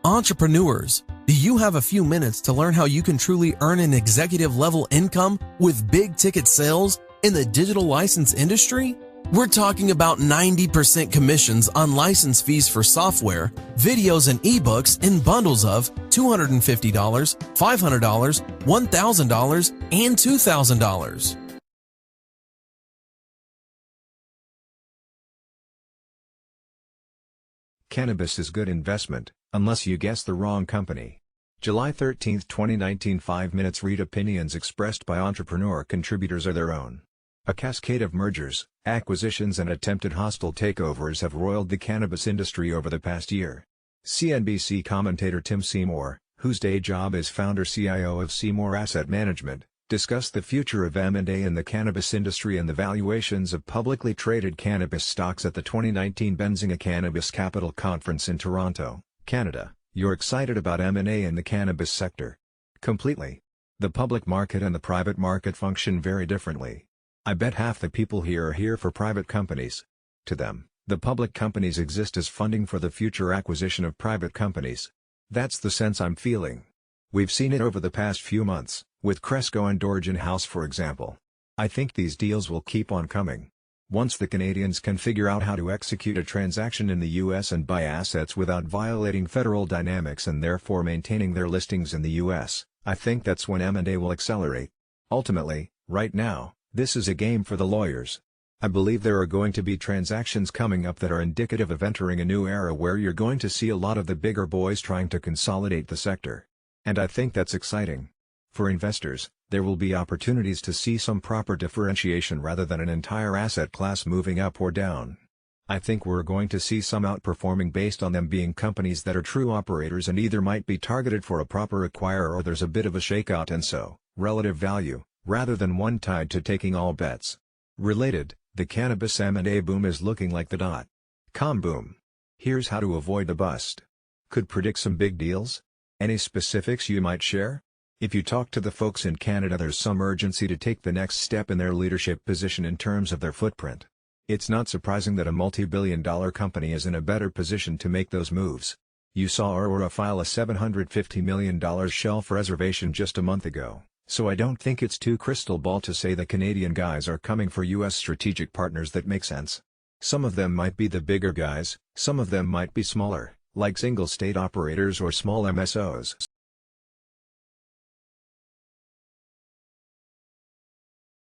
Entrepreneurs, do you have a few minutes to learn how you can truly earn an executive-level income with big-ticket sales in the digital license industry? We're talking about 90% commissions on license fees for software, videos, and ebooks in bundles of $250, $500, $1,000, and $2,000. Cannabis is good investment, unless you guess the wrong company. July 13, 2019. 5 minutes. Read opinions expressed by entrepreneur contributors are their own. A cascade of mergers, acquisitions and attempted hostile takeovers have roiled the cannabis industry over the past year. CNBC commentator Tim Seymour, whose day job is founder-CIO of Seymour Asset Management, discussed the future of M&A in the cannabis industry and the valuations of publicly traded cannabis stocks at the 2019 Benzinga Cannabis Capital Conference in Toronto, Canada. You're excited about M&A in the cannabis sector? Completely. The public market and the private market function very differently. I bet half the people here are here for private companies. To them, the public companies exist as funding for the future acquisition of private companies. That's the sense I'm feeling. We've seen it over the past few months, with Cresco and Dorjan House for example. I think these deals will keep on coming. Once the Canadians can figure out how to execute a transaction in the US and buy assets without violating federal dynamics and therefore maintaining their listings in the US, I think that's when M&A will accelerate. Ultimately, right now, this is a game for the lawyers. I believe there are going to be transactions coming up that are indicative of entering a new era where you're going to see a lot of the bigger boys trying to consolidate the sector. And I think that's exciting. For investors, there will be opportunities to see some proper differentiation rather than an entire asset class moving up or down. I think we're going to see some outperforming based on them being companies that are true operators and either might be targeted for a proper acquirer or there's a bit of a shakeout and so, relative value, rather than one tied to taking all bets. Related, the cannabis M&A boom is looking like the dot-com boom. Here's how to avoid the bust. Could predict some big deals? Any specifics you might share? If you talk to the folks in Canada, there's some urgency to take the next step in their leadership position in terms of their footprint. It's not surprising that a multi-billion-dollar company is in a better position to make those moves. You saw Aurora file a $750 million shelf reservation just a month ago, so I don't think it's too crystal ball to say the Canadian guys are coming for US strategic partners that make sense. Some of them might be the bigger guys, some of them might be smaller, like single-state operators or small MSOs.